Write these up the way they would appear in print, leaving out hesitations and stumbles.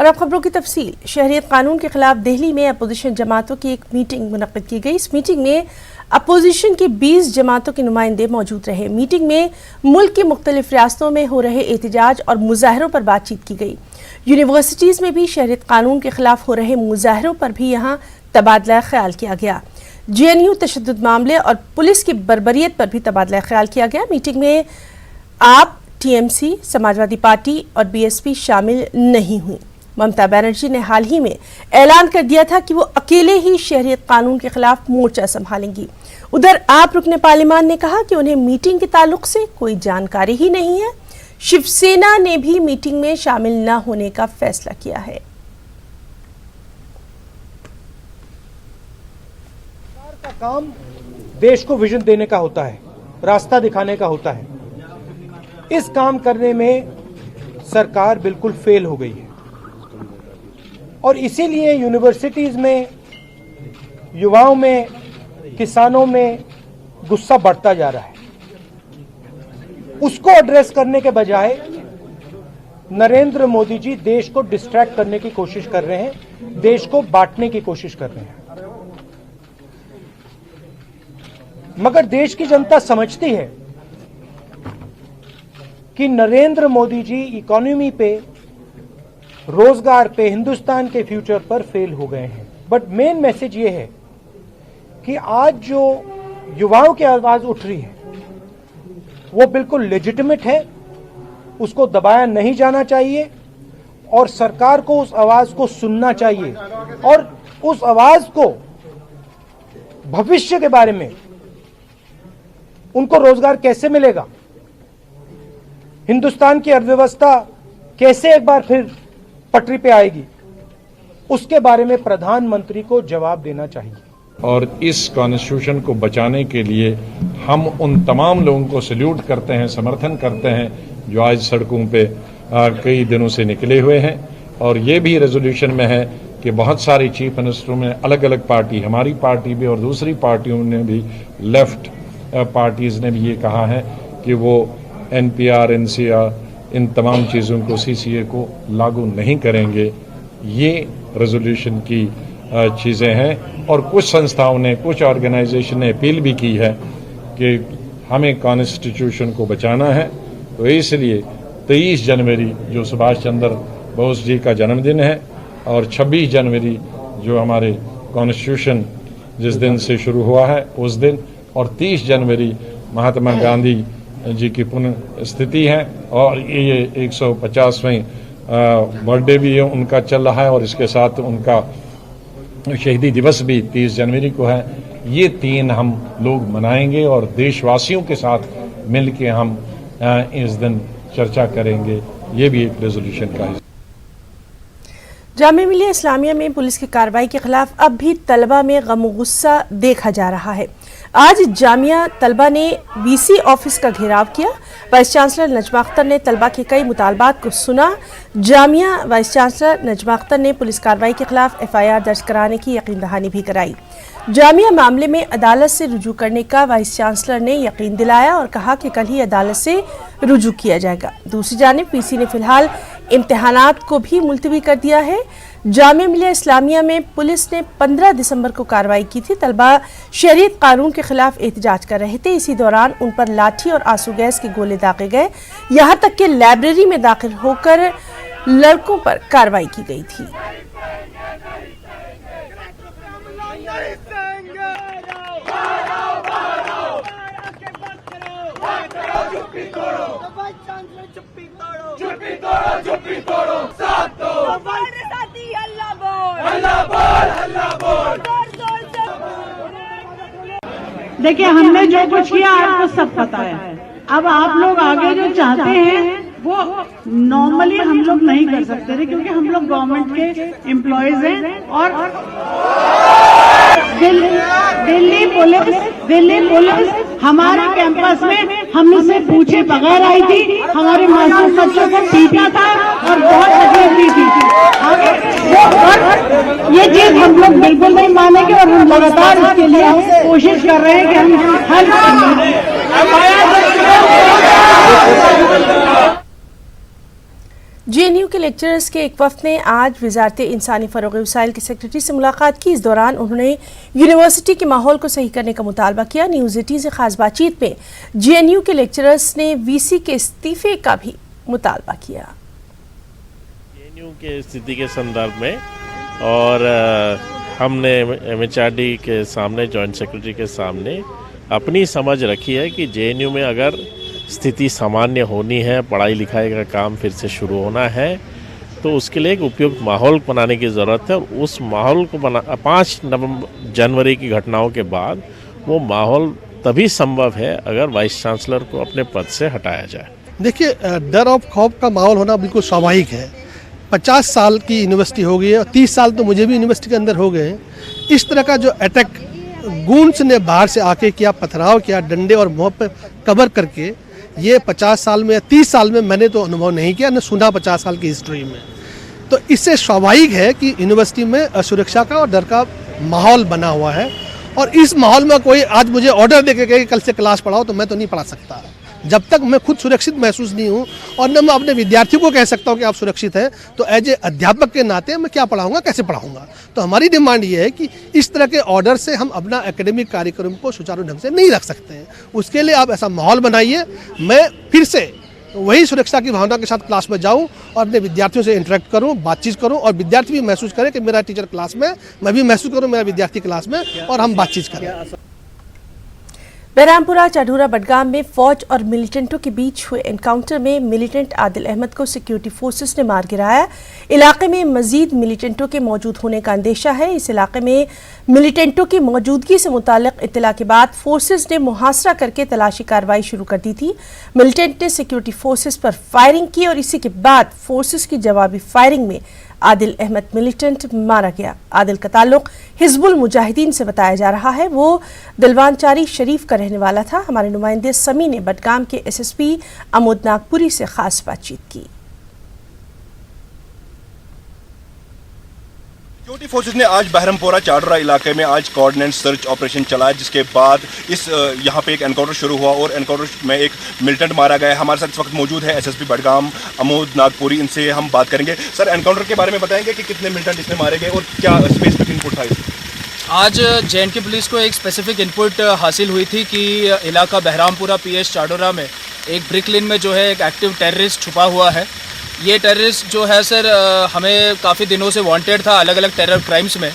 और अब खबरों की तफसील। शहरियत कानून के खिलाफ दिल्ली में अपोजिशन जमातों की एक मीटिंग मुनक्किद की गई। इस मीटिंग में अपोजिशन की 20 जमातों के नुमाइंदे मौजूद रहे। मीटिंग में मुल्क की मुख्तलिफ रियासतों में हो रहे एहतजाज और मुजाहरों पर बातचीत की गई। यूनिवर्सिटीज़ में भी शहरियत कानून के खिलाफ हो रहे मुजाहरों पर भी यहाँ तबादला ख्याल किया गया। JNU तशद्दुद मामले और पुलिस की बर्बरियत पर भी तबादला ख्याल किया गया। मीटिंग में आप, TMC, समाजवादी पार्टी और BSP शामिल नहीं हुई। ममता बनर्जी ने हाल ही में ऐलान कर दिया था कि वो अकेले ही शहरियत कानून के खिलाफ मोर्चा संभालेंगी। उधर आप रुकने पार्लियामान ने कहा कि उन्हें मीटिंग के ताल्लुक से कोई जानकारी ही नहीं है। शिवसेना ने भी मीटिंग में शामिल न होने का फैसला किया है। का काम देश को विजन देने का होता है, रास्ता दिखाने का होता है। इस काम करने में सरकार बिल्कुल फेल हो गई है और इसीलिए यूनिवर्सिटीज में, युवाओं में, किसानों में गुस्सा बढ़ता जा रहा है। उसको एड्रेस करने के बजाय नरेंद्र मोदी जी देश को डिस्ट्रैक्ट करने की कोशिश कर रहे हैं, देश को बांटने की कोशिश कर रहे हैं। मगर देश की जनता समझती है कि नरेंद्र मोदी जी इकोनॉमी पे, रोजगार पे, हिंदुस्तान के फ्यूचर पर फेल हो गए हैं। बट मेन मैसेज ये है कि आज जो युवाओं की आवाज उठ रही है वो बिल्कुल लेजिटिमेट है, उसको दबाया नहीं जाना चाहिए और सरकार को उस आवाज को सुनना चाहिए और उस आवाज को भविष्य के बारे में, उनको रोजगार कैसे मिलेगा, हिंदुस्तान की अर्थव्यवस्था कैसे एक बार फिर पटरी पे आएगी, उसके बारे में प्रधानमंत्री को जवाब देना चाहिए। और इस कॉन्स्टिट्यूशन को बचाने के लिए हम उन तमाम लोगों को सैल्यूट करते हैं, समर्थन करते हैं जो आज सड़कों पे कई दिनों से निकले हुए हैं। और ये भी रेजोल्यूशन में है कि बहुत सारी चीफ मिनिस्टरों में अलग अलग पार्टी, हमारी पार्टी भी और दूसरी पार्टियों ने भी, लेफ्ट पार्टीज ने भी ये कहा है कि वो NPR, NCR, इन तमाम चीज़ों को, CCA को लागू नहीं करेंगे। ये रेजोल्यूशन की चीज़ें हैं और कुछ संस्थाओं ने, कुछ ऑर्गेनाइजेशन ने अपील भी की है कि हमें कॉन्स्टिट्यूशन को बचाना है। तो इसलिए 23 जनवरी जो सुभाष चंद्र बोस जी का जन्मदिन है और 26 जनवरी जो हमारे कॉन्स्टिट्यूशन जिस दिन से शुरू हुआ है उस दिन, और 30 जनवरी महात्मा गांधी जी की पुण्यतिथि है और ये 150वें बर्थडे भी उनका चल रहा है और इसके साथ उनका शहीदी दिवस भी 30 जनवरी को है। ये 3 हम लोग मनाएंगे और देशवासियों के साथ मिलके हम इस दिन चर्चा करेंगे। ये भी एक रेजोल्यूशन का है। जामिया मिलिया इस्लामिया में पुलिस की कार्रवाई के खिलाफ अब भी तलबा में गम गुस्सा देखा जा रहा है। आज जामिया तलबा ने VC ऑफिस का घेराव किया। वाइस चांसलर नजमा अख्तर ने तलबा के कई मुतालबात को सुना। जामिया वाइस चांसलर नजमा अख्तर ने पुलिस कार्रवाई के खिलाफ FIR दर्ज कराने की यकीन दहानी भी कराई। जामिया मामले में अदालत से रुजू करने का वाइस चांसलर ने यकीन दिलाया और कहा कि कल ही अदालत से रुजू किया जाएगा। दूसरी जानिब PC ने फिलहाल इम्तिहानात को भी मुलतवी कर दिया है। जामिया मिलिया इस्लामिया में पुलिस ने 15 दिसंबर को कार्रवाई की थी। तलबा शरीयत कानून के खिलाफ एहतजाज कर रहे थे। इसी दौरान उन पर लाठी और आंसू गैस के गोले दागे गए। यहाँ तक कि लाइब्रेरी में दाखिल होकर लड़कों पर कार्रवाई की गई थी। देखिए, हमने जो कुछ किया आपको सब पता है। अब आप लोग आगे जो चाहते हैं वो नॉर्मली हम लोग नहीं कर सकते थे क्योंकि हम लोग गवर्नमेंट के एम्प्लॉयज हैं और दिल्ली पुलिस हमारे कैंपस में हमसे पूछे बगैर आई थी, हमारे मासूम बच्चों को पीटा था और बहुत तकलीफ दी थी। ये चीज हम लोग बिल्कुल नहीं मानेंगे और हम लगातार इसके लिए कोशिश कर रहे हैं कि हम हल जेएनयू के लेक्चरर्स के एक वफ्द ने आज वजारत इंसानी फ़रोग़ वसाइल के सेक्रेटरी से मुलाकात की। इस दौरान उन्होंने यूनिवर्सिटी के माहौल को सही करने का मुतालबा किया। न्यूज़ 18 से खास बातचीत में जेएनयू के लेक्चरर्स ने वीसी के इस्तीफे का भी मुतालबा किया। जेएनयू के स्थिति के संदर्भ में और हमने एमएचआरडी के सामने, जॉइंट सेक्रेटरी के सामने अपनी समझ रखी है कि जेएनयू में अगर स्थिति सामान्य होनी है, पढ़ाई लिखाई का काम फिर से शुरू होना है, तो उसके लिए एक उपयुक्त माहौल बनाने की ज़रूरत है। और उस माहौल को 5 जनवरी की घटनाओं के बाद वो माहौल तभी संभव है अगर वाइस चांसलर को अपने पद से हटाया जाए। देखिए, डर और खौफ का माहौल होना बिल्कुल स्वाभाविक है। 50 साल की यूनिवर्सिटी हो गई है और 30 साल तो मुझे भी यूनिवर्सिटी के अंदर हो गए हैं। इस तरह का जो अटैक गूंड्स ने बाहर से आके किया, पथराव किया, डंडे और मुँह पर कवर करके, ये 50 साल में या 30 साल में मैंने तो अनुभव नहीं किया, न सुना 50 साल की हिस्ट्री में। तो इससे स्वाभाविक है कि यूनिवर्सिटी में असुरक्षा का और डर का माहौल बना हुआ है। और इस माहौल में कोई आज मुझे ऑर्डर दे के कहे कल से क्लास पढ़ाओ, तो मैं तो नहीं पढ़ा सकता जब तक मैं खुद सुरक्षित महसूस नहीं हूँ। और न मैं अपने विद्यार्थियों को कह सकता हूँ कि आप सुरक्षित हैं, तो एज ए अध्यापक के नाते मैं क्या पढ़ाऊँगा, कैसे पढ़ाऊँगा। तो हमारी डिमांड ये है कि इस तरह के ऑर्डर से हम अपना एकेडमिक कार्यक्रम को सुचारू ढंग से नहीं रख सकते हैं। उसके लिए आप ऐसा माहौल बनाइए, मैं फिर से वही सुरक्षा की भावना के साथ क्लास में जाऊं और अपने विद्यार्थियों से इंटरेक्ट करूं, बातचीत करूं, और विद्यार्थी भी महसूस करें कि मेरा टीचर क्लास में, मैं भी महसूस करूं मेरा विद्यार्थी क्लास में, और हम बातचीत करें। बहरामपुरा चाडूरा बडगाम में फौज और मिलिटेंटों के बीच हुए एनकाउंटर में मिलिटेंट आदिल अहमद को सिक्योरिटी फोर्सेस ने मार गिराया। इलाके में मजीद मिलिटेंटों के मौजूद होने का अंदेशा है। इस इलाके में मिलिटेंटों की मौजूदगी से मुताल्लिक इत्तला के बाद फोर्सेस ने मुहासरा करके तलाशी कार्रवाई शुरू कर दी थी। मिलिटेंट ने सिक्योरिटी फोर्सेस पर फायरिंग की और इसी के बाद फोर्सेस की जवाबी फायरिंग में आदिल अहमद मिलिटेंट मारा गया। आदिल का ताल्लुक हिजबुल मुजाहिदीन से बताया जा रहा है। वो दिलवानचारी शरीफ का रहने वाला था। हमारे नुमाइंदे समी ने बडगाम के एसएसपी अमोद नागपुरी से खास बातचीत की। सिक्योरिटी फोर्सेस ने आज बहरमपुरा चाडरा इलाके में आज कोऑर्डिनेट सर्च ऑपरेशन चलाया, जिसके बाद इस यहाँ पे एक एनकाउंटर शुरू हुआ और एनकाउंटर में एक मिलिटेंट मारा गया। हमारे साथ इस वक्त मौजूद है एसएसपी बडगाम अमोद नागपुरी, इनसे हम बात करेंगे। सर, एनकाउंटर के बारे में बताएंगे कि कितने मिलिटेंट इसमें मारे गए और क्या स्पेसिफिक इनपुट था इसमें? आज जेएनके पुलिस को एक स्पेसिफिक इनपुट हासिल हुई थी कि इलाका बहरामपुरा पीएस चाडोरा में एक ब्रिक लेन में जो है एक एक्टिव टेररिस्ट छुपा हुआ है। ये टेररिस्ट जो है सर हमें काफ़ी दिनों से वांटेड था अलग अलग टेरर क्राइम्स में।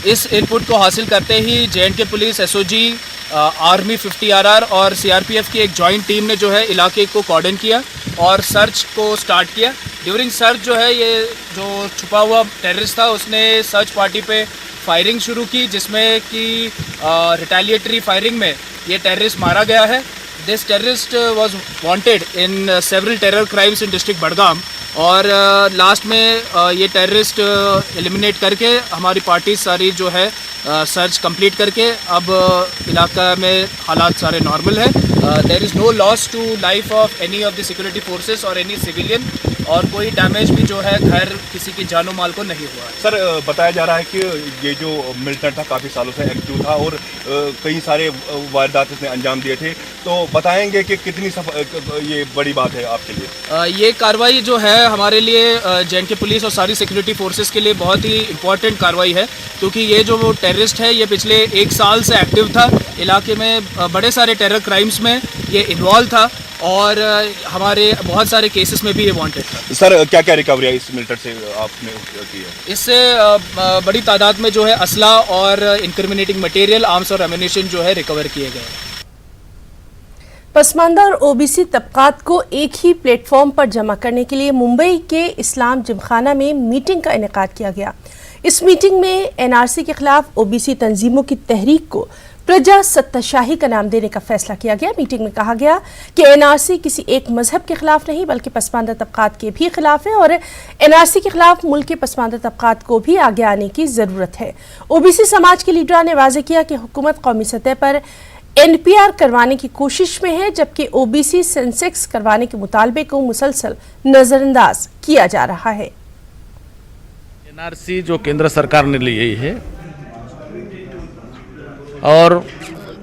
इस इनपुट को हासिल करते ही JNK police, SOG, army 50RR और सीआरपीएफ की एक जॉइंट टीम ने जो है इलाके को कॉर्डन किया और सर्च को स्टार्ट किया। ड्यूरिंग सर्च जो है ये जो छुपा हुआ टेररिस्ट था उसने सर्च पार्टी पे फायरिंग शुरू की, जिसमें कि रिटेलिएटरी फायरिंग में ये टेररिस्ट मारा गया है। This terrorist was wanted in several terror crimes in district Budgam और लास्ट में ये टेररिस्ट एलिमिनेट करके हमारी पार्टी सारी जो है सर्च कंप्लीट करके अब इलाका में हालात सारे नॉर्मल है। There is no loss to life of any of the security forces और एनी सिविलियन, और कोई डैमेज भी जो है घर किसी की जानो माल को नहीं हुआ है। सर, बताया जा रहा है कि ये जो मिलिटेंट था काफ़ी सालों से एक्टिव था और कई सारे वारदात इसने अंजाम दिए थे, तो बताएंगे कि कितनी ये बड़ी बात है आपके लिए? ये कार्रवाई जो है हमारे लिए जेएनके पुलिस और सारी सिक्योरिटी फोर्सेस के लिए बहुत ही इम्पोर्टेंट कार्रवाई है, क्योंकि ये जो टेररिस्ट है ये पिछले 1 साल से एक्टिव था इलाके में, बड़े सारे टेरर क्राइम्स में ये इन्वॉल्व था और हमारे बहुत सारे केसेस में भी ये वांटेड था। सर, क्या क्या रिकवरी इस मिलिटेंट से आपने की है? इससे बड़ी तादाद में जो है असला और इंक्रिमिनेटिंग मटेरियल, आर्म्स और एम्युनिशन जो है रिकवर किए गए। पसमानदा और ओबीसी तबकात को एक ही प्लेटफॉर्म पर जमा करने के लिए मुंबई के इस्लाम जिमखाना में मीटिंग का इनेकाद किया गया। इस मीटिंग में एनआरसी के खिलाफ ओबीसी तंजीमों की तहरीक को प्रजा सत्ताशाही का नाम देने का फैसला किया गया। मीटिंग में कहा गया कि एनआरसी किसी एक मजहब के खिलाफ नहीं बल्कि पसमानदा तबकात के भी खिलाफ है और एनआरसी के खिलाफ मुल्क के पसमानदा तबकात को भी आगे आने की जरूरत है। ओबीसी समाज के लीडरों ने वाज़ेह किया कि हुकूमत कौमी सतह पर एनपीआर करवाने की कोशिश में है, जबकि ओबीसी सेंसेक्स करवाने के मुतालबे को मुसलसल नजरअंदाज किया जा रहा है। एनआरसी जो केंद्र सरकार ने ली है और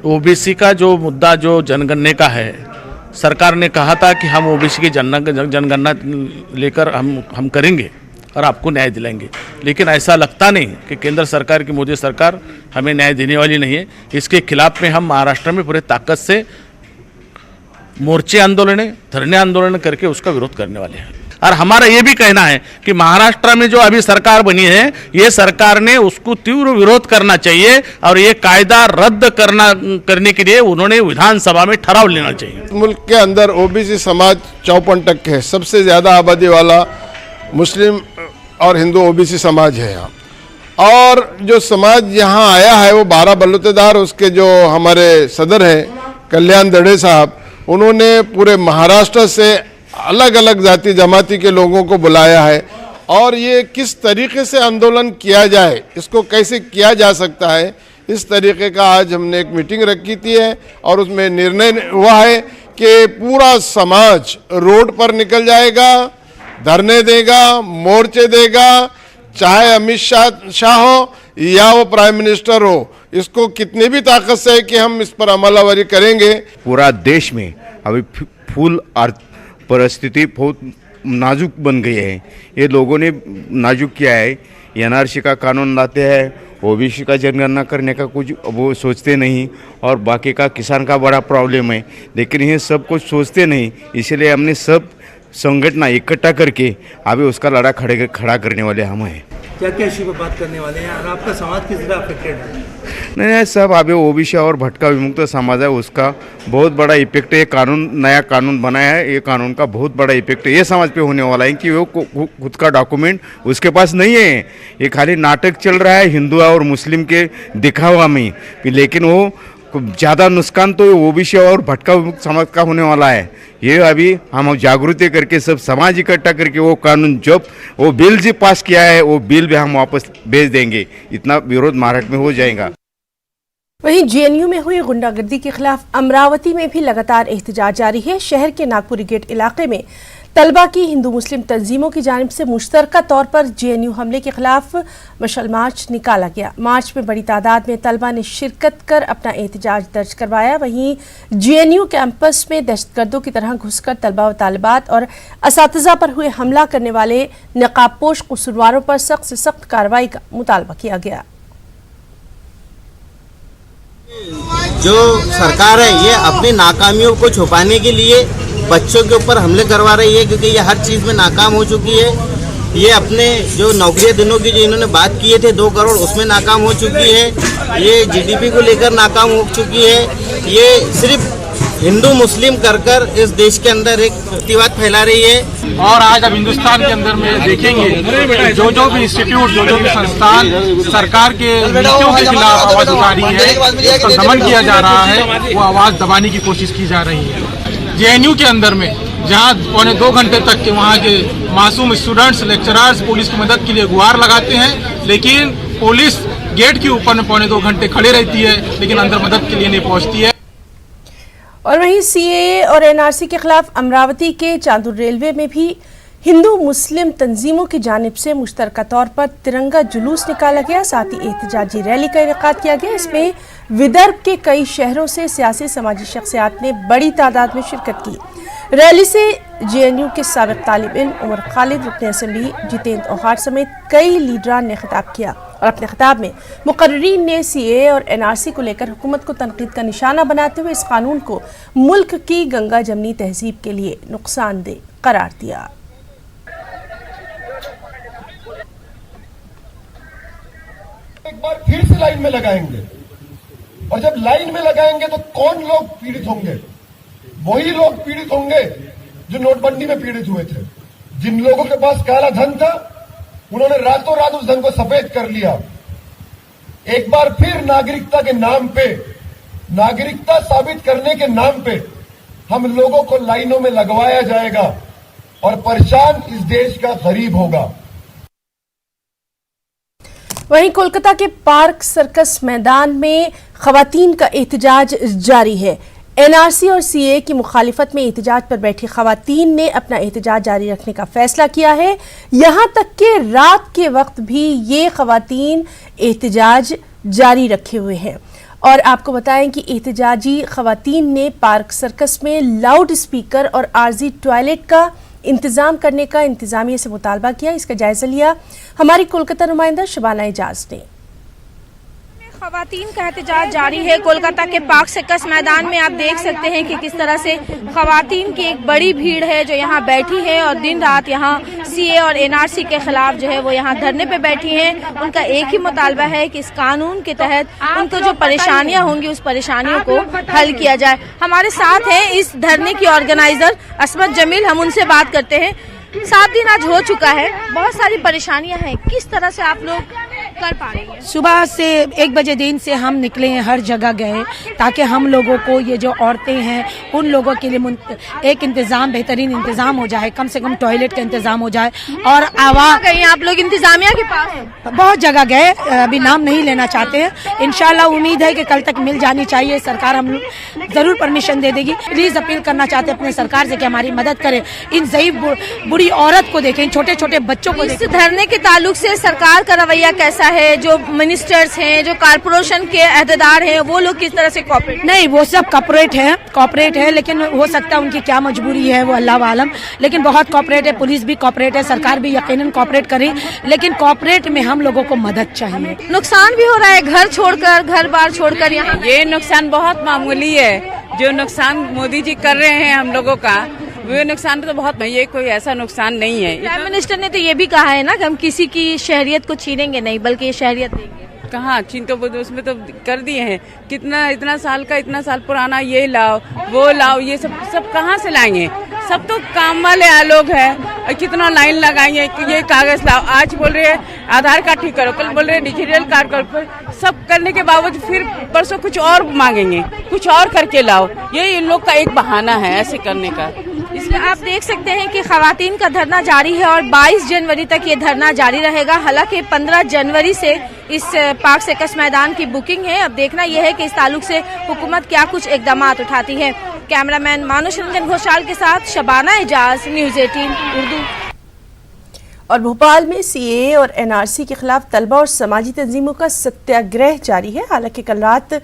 ओबीसी का जो मुद्दा जो जनगणने का है, सरकार ने कहा था कि हम ओबीसी की जनगणना लेकर हम करेंगे और आपको न्याय दिलाएंगे, लेकिन ऐसा लगता नहीं कि केंद्र सरकार की मोदी सरकार हमें न्याय देने वाली नहीं है। इसके खिलाफ में हम महाराष्ट्र में पूरे ताकत से मोर्चे आंदोलन, धरने आंदोलन करके उसका विरोध करने वाले हैं। और हमारा ये भी कहना है कि महाराष्ट्र में जो अभी सरकार बनी है, ये सरकार ने उसको तीव्र विरोध करना चाहिए और ये कायदा रद्द करने के लिए उन्होंने विधानसभा में ठराव लेना चाहिए। मुल्क के अंदर ओबीसी समाज 54% है, सबसे ज़्यादा आबादी वाला मुस्लिम और हिंदू ओबीसी समाज है यहाँ। और जो समाज यहाँ आया है वो 12 बलूतेदार, उसके जो हमारे सदर हैं कल्याण दड़े साहब, उन्होंने पूरे महाराष्ट्र से अलग अलग जाति जमाती के लोगों को बुलाया है। और ये किस तरीके से आंदोलन किया जाए, इसको कैसे किया जा सकता है, इस तरीके का आज हमने एक मीटिंग रखी थी और उसमें निर्णय हुआ है कि पूरा समाज रोड पर निकल जाएगा, धरने देगा, मोर्चे देगा, चाहे अमित शाह हो या वो प्राइम मिनिस्टर हो, इसको कितनी भी ताकत से है कि हम इस पर अमलावरी करेंगे। पूरा देश में अभी फुल परिस्थिति बहुत नाजुक बन गई है। ये लोगों ने नाजुक किया है। एनआरसी का कानून लाते हैं, ओबीसी का जनगणना करने का कुछ वो सोचते नहीं, और बाकी का किसान का बड़ा प्रॉब्लम है, लेकिन ये सब कुछ सोचते नहीं। इसलिए हमने सब संगठन इकट्ठा करके अभी उसका लड़ा खड़ा करने वाले हम हैं। क्या क्या इश्यू पर बात करने वाले हैं और आपका समाज किस तरह अफेक्टेड है? नहीं, सब अभी ओबीसी और भटका विमुक्त समाज है, उसका बहुत बड़ा इफेक्ट है। कानून, नया कानून बनाया है, ये कानून का बहुत बड़ा इफेक्ट ये समाज पे होने वाला है कि वो खुद का डॉक्यूमेंट उसके पास नहीं है। ये खाली नाटक चल रहा है हिंदू और मुस्लिम के दिखावा में, लेकिन वो ज़्यादा नुकसान तो ओबीसी और भटका विमुक्त समाज का होने वाला है। ये अभी हम जागृति करके सब समाज इकट्ठा करके वो कानून, जब वो बिल जी पास किया है वो बिल भी हम वापस भेज देंगे। इतना विरोध महाराष्ट्र में हो जाएगा। वहीं जेएनयू में हुई गुंडागर्दी के खिलाफ अमरावती में भी लगातार एहतजाज जारी है। शहर के नागपुरी गेट इलाके में तलबा की हिंदू मुस्लिम तंजीमों की जानिब से मुश्तरका तौर पर जेएनयू हमले के खिलाफ मशाल मार्च निकाला गया। मार्च में बड़ी तादाद में तलबा ने शिरकत कर अपना एहतजाज दर्ज करवाया। वहीं जेएनयू कैंपस में दहशतगर्दों की तरह घुसकर तलबा व तालिबात और असातिज़ा पर हुए हमला करने वाले नकाबपोश कसूरवारों पर सख्त से सख्त कार्रवाई का मुतालबा किया गया। जो सरकार है ये अपनी नाकामियों को छुपाने के लिए बच्चों के ऊपर हमले करवा रही है, क्योंकि ये हर चीज़ में नाकाम हो चुकी है। ये अपने जो नौकरियां दिनों की जो इन्होंने बात किए थे 2 करोड़, उसमें नाकाम हो चुकी है। ये जीडीपी को लेकर नाकाम हो चुकी है। ये सिर्फ हिंदू मुस्लिम कर इस देश के अंदर एक प्रतिवाद फैला रही है। और आज अब हिंदुस्तान के अंदर में देखेंगे जो भी इंस्टीट्यूट, जो भी संस्थान सरकार के नीतियों के खिलाफ आवाज उठा रही है, उसका दमन किया जा रहा है, वो आवाज दबाने की कोशिश की जा रही है। जेएनयू के अंदर में जहां 2.25 घंटे तक के वहां के मासूम स्टूडेंट्स, लेक्चरर्स पुलिस की मदद के लिए गुहार लगाते हैं, लेकिन पुलिस गेट के ऊपर में 2.25 घंटे खड़े रहती है, लेकिन अंदर मदद के लिए नहीं पहुंचती है। और वहीं सीएए और एनआरसी के खिलाफ अमरावती के चांदुर रेलवे में भी हिंदू मुस्लिम तंजीमों की जानिब से मुश्तरका तौर पर तिरंगा जुलूस निकाला गया। साथ ही एहतजाजी रैली का इनेकाद किया गया। इसमें विदर्भ के कई शहरों से सियासी समाजी शख्सियात ने बड़ी तादाद में शिरकत की। रैली से जेएनयू के साबिक तालिब इल्म उमर खालिद, रुकन असेंबली जितेंद्र ओहार समेत कई लीडरान ने खिताब किया और अपने खिताब में मुकर्रीन ने सीएए और एनआरसी को लेकर हुकूमत को तनकीद का निशाना बनाते हुए इस कानून को मुल्क की गंगा जमनी तहजीब के लिए नुकसानदेह करार दिया। एक बार फिर से लाइन में लगाएंगे, और जब लाइन में लगाएंगे तो कौन लोग पीड़ित होंगे? वही लोग पीड़ित होंगे जो नोटबंदी में पीड़ित हुए थे। जिन लोगों के पास काला धन था उन्होंने रातों रात उस धन को सफेद कर लिया। एक बार फिर नागरिकता के नाम पे, नागरिकता साबित करने के नाम पे हम लोगों को लाइनों में लगवाया जाएगा और परेशान इस देश का गरीब होगा। वहीं कोलकाता के पार्क सर्कस मैदान में खवातीन का एहतजाज जारी है। एनआरसी और सीए की मुखालिफत में एहतजाज पर बैठी खवातीन ने अपना एहतजाज जारी रखने का फैसला किया है। यहाँ तक कि रात के वक्त भी ये खवातीन एहतजाज जारी रखे हुए हैं और आपको बताएं कि एहतजाजी खवातीन ने पार्क सर्कस में लाउड स्पीकर और आर्जी टॉयलेट का इंतजाम करने का इंतजामिया से मुतालबा किया। इसका जायजा लिया हमारी कोलकाता नुमाइंदा शबाना एजाज ने। खवातीन का एहतजाज जारी है। कोलकाता के पार्क सर्कस मैदान में आप देख सकते हैं कि किस तरह से खवातीन की एक बड़ी भीड़ है जो यहाँ बैठी है और दिन रात यहाँ सीए और एनआरसी के खिलाफ जो है वो यहाँ धरने पे बैठी हैं। उनका एक ही मुतालबा है कि इस कानून के तहत उनको जो परेशानियां होंगी उस परेशानियों को हल किया जाए। हमारे साथ हैं इस धरने की ऑर्गेनाइजर असमत जमील, हम उनसे बात करते हैं। 7 दिन आज हो चुका है, बहुत सारी परेशानियां हैं, किस तरह से आप लोग कर पा रहे हैं? सुबह से 1 बजे दिन से हम निकले हैं, हर जगह गए ताकि हम लोगों को ये जो औरतें हैं उन लोगों के लिए एक इंतजाम, बेहतरीन इंतजाम हो जाए, कम से कम टॉयलेट का इंतजाम हो जाए। और आवाज कहीं आप लोग इंतजामिया के पास बहुत जगह गए, अभी नाम नहीं लेना चाहते हैं। इंशाल्लाह उम्मीद है कि कल तक मिल जानी चाहिए, सरकार हम जरूर परमिशन दे देगी। प्लीज अपील करना चाहते हैं अपने सरकार से कि हमारी मदद करे, इन ज़ईफ बुढ़ी औरत को देखें, छोटे छोटे बच्चों को देखें। इस धरने के ताल्लुक से सरकार का रवैया कैसा है? जो मिनिस्टर्स हैं, जो कारपोरेशन के अहदेदार हैं, वो लोग किस तरह से कॉपरेट? नहीं, वो सब कॉपरेट है, लेकिन हो सकता है उनकी क्या मजबूरी है वो अल्लाह आलम, लेकिन बहुत कॉपरेट है। पुलिस भी कॉपरेट है, सरकार भी यकीनन कॉपरेट करे, लेकिन कॉपरेट में हम लोगों को मदद चाहिए। नुकसान भी हो रहा है, घर छोड़कर, घर बार छोड़कर यहाँ। ये नुकसान बहुत मामूली है, जो नुकसान मोदी जी कर रहे हैं हम लोगों का, वो नुकसान तो बहुत, ये कोई ऐसा नुकसान नहीं है। प्राइम मिनिस्टर ने तो ये भी कहा है ना कि हम किसी की शहरियत को छीनेंगे नहीं, बल्कि ये शहरियत देंगे। कहाँ छीन, तो उसमें तो कर दिए हैं। कितना, इतना साल पुराना ये लाओ वो लाओ, ये सब कहाँ से लाएंगे? सब तो काम वाले लोग हैं, कितना लाइन लगाएंगे, ये कागज लाओ, आज बोल रहे हैं आधार कार्ड ठीक करो, कल बोल रहे हैं डिजिटल कार्ड करो, सब करने के बावजूद फिर परसों कुछ और मांगेंगे, कुछ और करके लाओ। ये इन लोग का एक बहाना है ऐसे करने का। इसलिए आप देख सकते हैं कि खवातीन का धरना जारी है और 22 जनवरी तक ये धरना जारी रहेगा। हालांकि 15 जनवरी से इस पार्क सर्कस मैदान की बुकिंग है। अब देखना यह है कि इस ताल्लुक से हुकूमत क्या कुछ इकदाम उठाती है। कैमरामैन मानुष रंजन घोषाल के साथ शबाना एजाज, न्यूज़ 18 उर्दू। और भोपाल में सीएए और एनआरसी के खिलाफ तलबा और समाजी तंजीमों का सत्याग्रह जारी है। हालांकि कल रात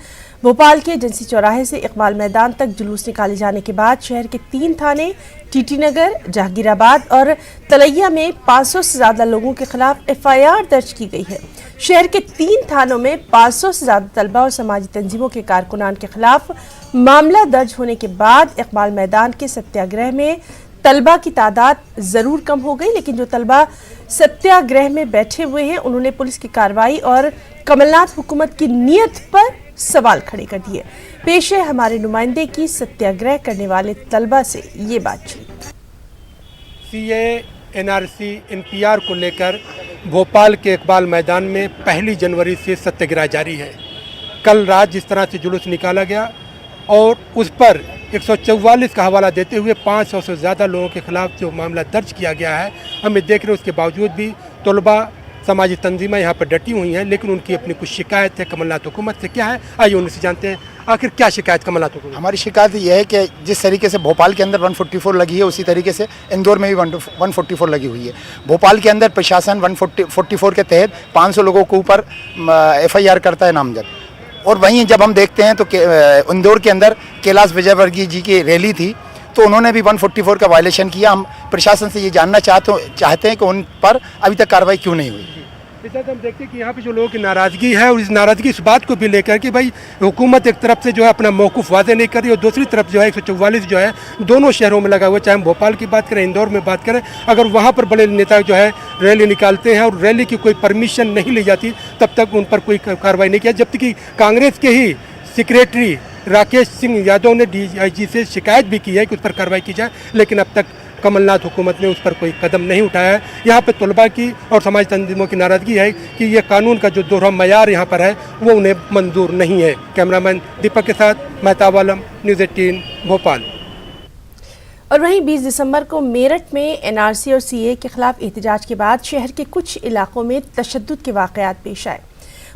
भोपाल के एजेंसी चौराहे से इकबाल मैदान तक जुलूस निकाले जाने के बाद शहर के 3 थाने टीटी नगर, जहांगीराबाद और तलैया में 500 से ज्यादा लोगों के खिलाफ एफआईआर दर्ज की गई है। शहर के 3 थानों में 500 से ज्यादा तलबा और समाजी तंजीमों के कारकुनान के खिलाफ मामला दर्ज होने के बाद इकबाल मैदान के सत्याग्रह में तलबा की तादाद जरूर कम हो गई, लेकिन जो तलबा सत्याग्रह में बैठे हुए हैं उन्होंने पुलिस की कार्रवाई और कमलनाथ हुकूमत की नीयत पर सवाल खड़े कर दिए। पेश है हमारे नुमाइंदे की सत्याग्रह करने वाले तलबा से ये बातचीत। सीए, एनआरसी, एनपीआर को लेकर भोपाल के इकबाल मैदान में 1 जनवरी से सत्याग्रह जारी है। कल रात जिस तरह से जुलूस निकाला गया और उस पर 144 का हवाला देते हुए 500 से ज़्यादा लोगों के खिलाफ जो मामला दर्ज किया गया है, हम देख रहे हैं। उसके बावजूद भी तलबा, समाजी तंजीमें यहाँ पर डटी हुई हैं, लेकिन उनकी अपनी कुछ शिकायत है कमलनाथ हुकूमत से। क्या है, आइए उनसे जानते हैं आखिर क्या शिकायत कमलनाथ हुकूमत। हमारी शिकायत यह है कि जिस तरीके से भोपाल के अंदर 144 लगी है, उसी तरीके से इंदौर में भी 144 लगी हुई है। भोपाल के अंदर प्रशासन 144 के तहत 500 लोगों के ऊपर FIR करता है नामजद, और वहीं जब हम देखते हैं तो इंदौर के अंदर कैलाश विजयवर्गीय जी की रैली थी तो उन्होंने भी 144 का वायलेशन किया। हम प्रशासन से ये जानना चाहते हैं कि उन पर अभी तक कार्रवाई क्यों नहीं हुई। इस हम देखते हैं कि यहाँ पे जो लोगों की नाराज़गी है, और इस नाराज़गी इस बात को भी लेकर कि भाई हुकूमत एक तरफ से जो है अपना मौक़िफ़ वाज़े नहीं कर रही और दूसरी तरफ जो है 144 जो है दोनों शहरों में लगा हुआ है। चाहे हम भोपाल की बात करें, इंदौर में बात करें, अगर वहाँ पर बड़े नेता जो है रैली निकालते हैं और रैली की कोई परमिशन नहीं ली जाती तब तक उन पर कोई कार्रवाई नहीं किया। जब तक कि कांग्रेस के ही सेक्रेटरी राकेश सिंह यादव ने DIG से शिकायत भी की है कि उस पर कार्रवाई की जाए, लेकिन अब तक कमलनाथ हुकूमत ने उस पर कोई कदम नहीं उठाया है। यहाँ पे तलबा की और समाज तंजीमों की नाराज़गी है कि ये कानून का जो दोहरा मयार यहाँ पर है वो उन्हें मंजूर नहीं है। कैमरामैन दीपक के साथ महताब आलम, न्यूज़ 18 भोपाल। और वहीं 20 दिसंबर को मेरठ में NRC और CAA के खिलाफ एहतजाज के बाद शहर के कुछ इलाकों में तशद्दुद के वाक़यात पेश आए।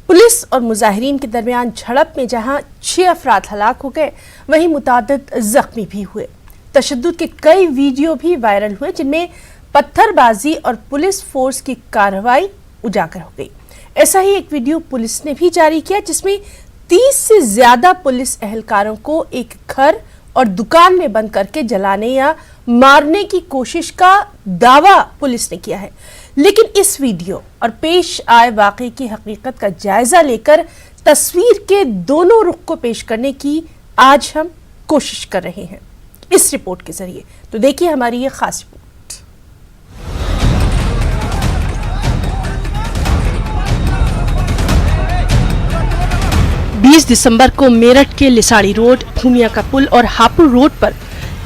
पुलिस और मुजाहिरीन के दरमियान झड़प में जहां 6 अफराद हलाक हो गए, वहीं मुतादिद जख्मी भी हुए। तशद्दुद के कई वीडियो भी वायरल हुए जिनमें पत्थरबाजी और पुलिस फोर्स की कार्रवाई उजागर हो गई। ऐसा ही एक वीडियो पुलिस ने भी जारी किया जिसमें 30 से ज्यादा पुलिस एहलकारों को एक घर और दुकान में बंद करके जलाने या मारने की कोशिश का दावा पुलिस ने किया है। लेकिन इस वीडियो और पेश आए वाकये की हकीकत का जायजा लेकर तस्वीर के दोनों रुख को पेश करने की आज हम कोशिश कर रहे हैं इस रिपोर्ट के जरिए। तो देखिए हमारी ये खास रिपोर्ट। 20 दिसंबर को मेरठ के लिसाड़ी रोड, भूमिया का पुल और हापुड़ रोड पर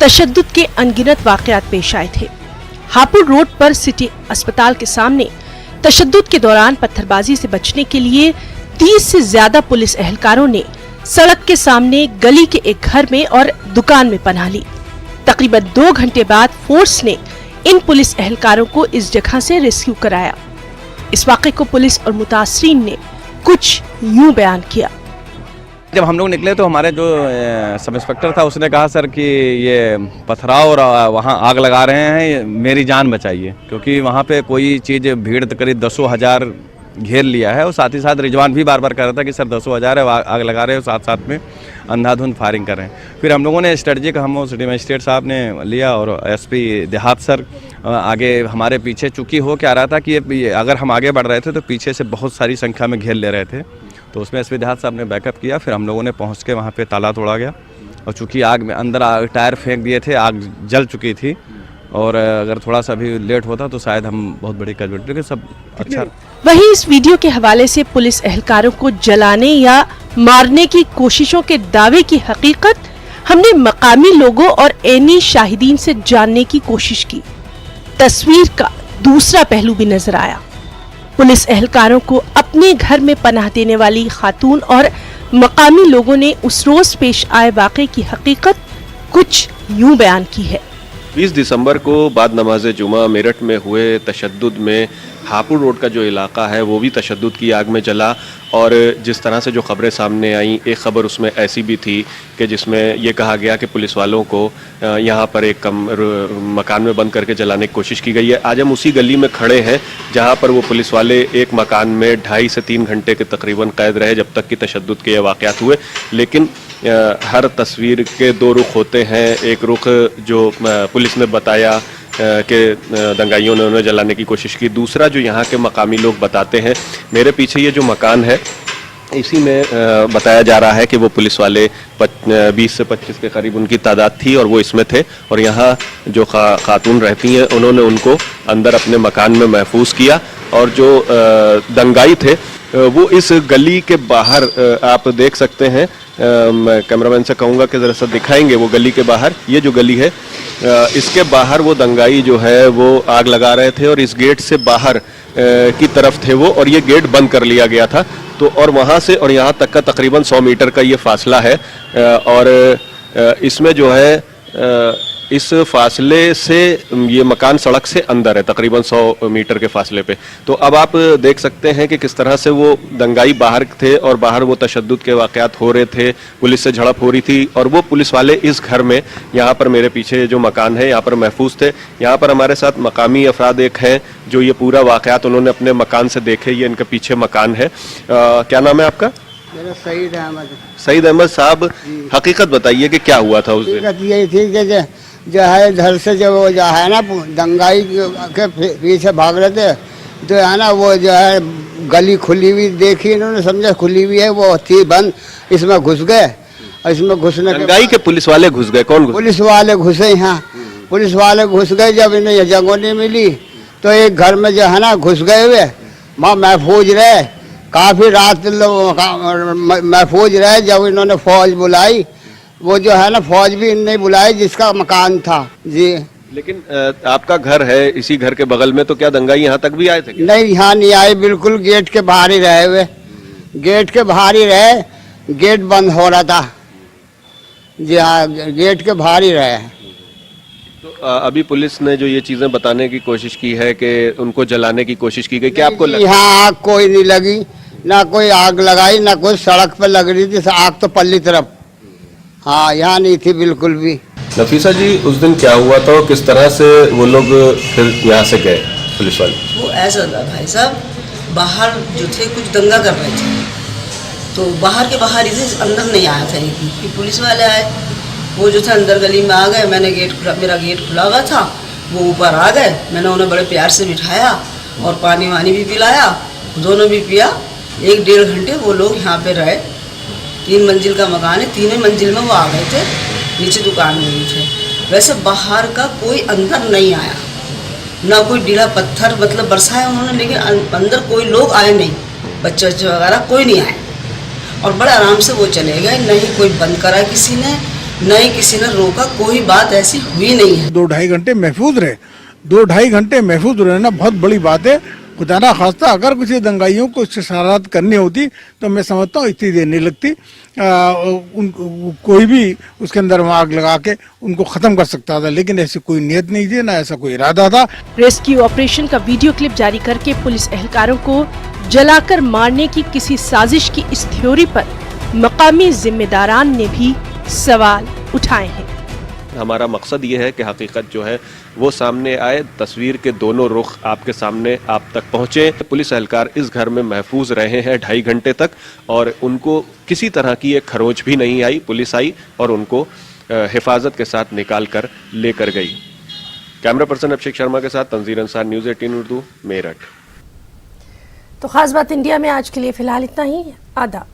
तशद्दुद के अनगिनत वाकयात पेश आए थे। हापुड़ रोड पर सिटी अस्पताल के सामने तशद्दुद के दौरान पत्थरबाजी से बचने के लिए 30 से ज्यादा पुलिस एहलकारों ने सड़क के सामने गली के एक घर में और दुकान में पनाह ली। तकरीबन 2 घंटे बाद फोर्स ने इन पुलिस एहलकारों को इस जगह से रेस्क्यू कराया। इस वाक़े को पुलिस और मुतासरीन ने कुछ यूं बयान किया। जब हम लोग निकले तो हमारे जो सब इंस्पेक्टर था उसने कहा सर कि ये पथराव और वहाँ आग लगा रहे हैं, मेरी जान बचाइए, क्योंकि वहाँ पे कोई चीज़ भीड़ करीब 10,000 घेर लिया है। और साथ ही साथ रिजवान भी बार बार कह रहा था कि सर 10,000 है, आग लगा रहे हो, साथ साथ में अंधाधुंध फायरिंग कर रहे हैं। फिर हम लोगों ने स्ट्रेटजी का हम सिटी मजिस्ट्रेट साहब ने लिया और एसपी देहात सर आगे हमारे पीछे, चूँकि हो क्या रहा था कि अगर हम आगे बढ़ रहे थे तो पीछे से बहुत सारी संख्या में घेर ले रहे थे, तो उसमें एसपी देहात साहब ने बैकअप किया। फिर हम लोगों ने पहुंच के वहाँ पे ताला तोड़ा गया और चूँकि आग में अंदर टायर फेंक दिए थे, आग जल चुकी थी और अगर थोड़ा सा भी लेट होता तो शायद हम बहुत बड़ी कैजुअल्टी के सब अच्छा। वहीं इस वीडियो के हवाले से पुलिस एहलकारों को जलाने या मारने की कोशिशों के दावे की हकीकत हमने मकामी लोगों और ऐनी शाहिदीन से जानने की कोशिश की। तस्वीर का दूसरा पहलू भी नजर आया। पुलिस एहलकारों को अपने घर में पनाह देने वाली खातून और मकामी लोगों ने उस रोज पेश आए वाक़े की हकीकत कुछ यूं बयान की है। 20 दिसंबर को बाद नमाज जुमा मेरठ में हुए तशद्दुद में हापुड़ रोड का जो इलाका है वो भी तशद्दुद की आग में जला। और जिस तरह से जो खबरें सामने आईं, एक ख़बर उसमें ऐसी भी थी कि जिसमें ये कहा गया कि पुलिस वालों को यहाँ पर एक मकान में बंद करके जलाने की कोशिश की गई है। आज हम उसी गली में खड़े हैं जहाँ पर वो पुलिस वाले एक मकान में 2.5 से 3 घंटे के तकरीबन कैद रहे जब तक कि तशद्दुद के ये वाक़यात हुए। लेकिन हर तस्वीर के 2 रुख होते हैं। एक रुख जो पुलिस ने बताया कि दंगाइयों ने उन्हें जलाने की कोशिश की, दूसरा जो यहाँ के मकामी लोग बताते हैं। मेरे पीछे ये जो मकान है इसी में बताया जा रहा है कि वो पुलिस वाले 20 से 25 के करीब उनकी तादाद थी और वो इसमें थे और यहाँ जो खातून रहती हैं उन्होंने उनको अंदर अपने मकान में महफूज किया। और जो दंगाई थे वो इस गली के बाहर आप देख सकते हैं, मैं कैमरामैन से कहूँगा कि ज़रा सा दिखाएंगे वो गली के बाहर, ये जो गली है इसके बाहर वो दंगाई जो है वो आग लगा रहे थे और इस गेट से बाहर की तरफ थे वो, और ये गेट बंद कर लिया गया था। तो और वहाँ से और यहाँ तक का तकरीबन 100 मीटर का ये फासला है और इसमें जो है इस फासले से ये मकान सड़क से अंदर है तकरीबन 100 मीटर के फासले पे। तो अब आप देख सकते हैं कि किस तरह से वो दंगाई बाहर थे और बाहर वो तशद्दुद के वाक़यात हो रहे थे, पुलिस से झड़प हो रही थी और वो पुलिस वाले इस घर में, यहाँ पर मेरे पीछे जो मकान है यहाँ पर महफूज थे। यहाँ पर हमारे साथ मकामी अफराद एक हैं जो ये पूरा वाक़यात उन्होंने अपने मकान से देखे। ये इनके पीछे मकान है। क्या नाम है आपका? मेरा सईद अहमद। सईद अहमद साहब, हकीकत बताइए कि क्या हुआ था उस दिन? हकीकत यही थी कि जो है इधर से जब वो जो है ना दंगाई के पीछे भाग रहे थे तो है ना वो जो है गली खुली हुई देखी, इन्होंने समझा खुली हुई है, वो थी बंद, इसमें घुस गए। इसमें घुसने के दंगाई के पुलिस वाले घुस गए? कौन घुस? पुलिस वाले घुसे यहाँ, पुलिस वाले घुस गए। जब इन्हें ये जगह नहीं मिली तो एक घर में जो है ना घुस गए हुए, वहाँ महफूज रहे, काफ़ी रात लोग महफूज रहे। जब इन्होंने फौज बुलाई, वो जो है ना फौज भी नहीं बुलाई जिसका मकान था जी। लेकिन आपका घर है, इसी घर के बगल में, तो क्या दंगाई यहाँ तक भी आए थे? नहीं, यहाँ नहीं आए, बिल्कुल गेट के बाहर ही रहे हुए, गेट के बाहर ही रहे, गेट बंद हो रहा था जी। हाँ, गेट के बाहर ही रहे। तो अभी पुलिस ने जो ये चीजें बताने की कोशिश की है कि उनको जलाने की कोशिश की गई, क्या आपको लगा? यहाँ आग कोई नहीं लगी, ना कोई आग लगाई, ना कोई सड़क पर लग रही थी आग, तो पल्ली तरफ। हाँ, यहाँ नहीं थी बिल्कुल भी। नफीसा जी, उस दिन क्या हुआ था और किस तरह से वो लोग फिर यहाँ से गए पुलिस वाले? वो ऐसा था भाई साहब, बाहर जो थे कुछ दंगा कर रहे थे, तो बाहर के बाहर ही से, अंदर नहीं आया था एक भी। फिर पुलिस वाले आए, वो जो था अंदर गली में आ गए, मैंने गेट खुला, मेरा गेट खुला हुआ था, वो ऊपर आ गए, मैंने उन्हें बड़े प्यार से बिठाया और पानी वानी भी पिलाया, दोनों भी पिया। 1-1.5 घंटे वो लोग यहाँ पे रहे। 3 मंजिल का मकान है, 3 मंजिल में वो आ गए थे, नीचे दुकान में भी थे। वैसे बाहर का कोई अंदर नहीं आया, ना कोई डीला पत्थर मतलब बरसाया उन्होंने, लेकिन अंदर कोई लोग आए नहीं, बच्चे वगैरह कोई नहीं आए और बड़े आराम से वो चले गए। नहीं कोई बंद करा किसी ने, नहीं किसी ने रोका, कोई बात ऐसी हुई नहीं है। 2-2.5 घंटे महफूज रहे। 2-2.5 घंटे महफूज रहना बहुत बड़ी बात है। खुदा ना खास्ता अगर किसी दंगाइयों को शरारत करनी होती तो मैं समझता हूँ इतनी देर नहीं लगती। कोई भी उसके अंदर आग लगा के उनको ख़त्म कर सकता था, लेकिन ऐसी कोई नीयत नहीं थी, ना ऐसा कोई इरादा था। रेस्क्यू ऑपरेशन का वीडियो क्लिप जारी करके पुलिस एहलकारों को जलाकर मारने की किसी साजिश की इस थ्योरी पर मकामी जिम्मेदारान ने भी सवाल उठाए हैं। हमारा मकसद ये है कि हकीकत जो है वो सामने आए, तस्वीर के दोनों रुख आपके सामने आप तक पहुँचे। पुलिस एहलकार इस घर में महफूज रहे हैं 2.5 घंटे तक और उनको किसी तरह की एक खरोंच भी नहीं आई। पुलिस आई और उनको हिफाजत के साथ निकाल कर लेकर गई। कैमरा पर्सन अभिषेक शर्मा के साथ तंजीर अंसार, न्यूज़ 18 उर्दू, मेरठ। तो खास बात इंडिया में आज के लिए फिलहाल इतना ही। आदाब।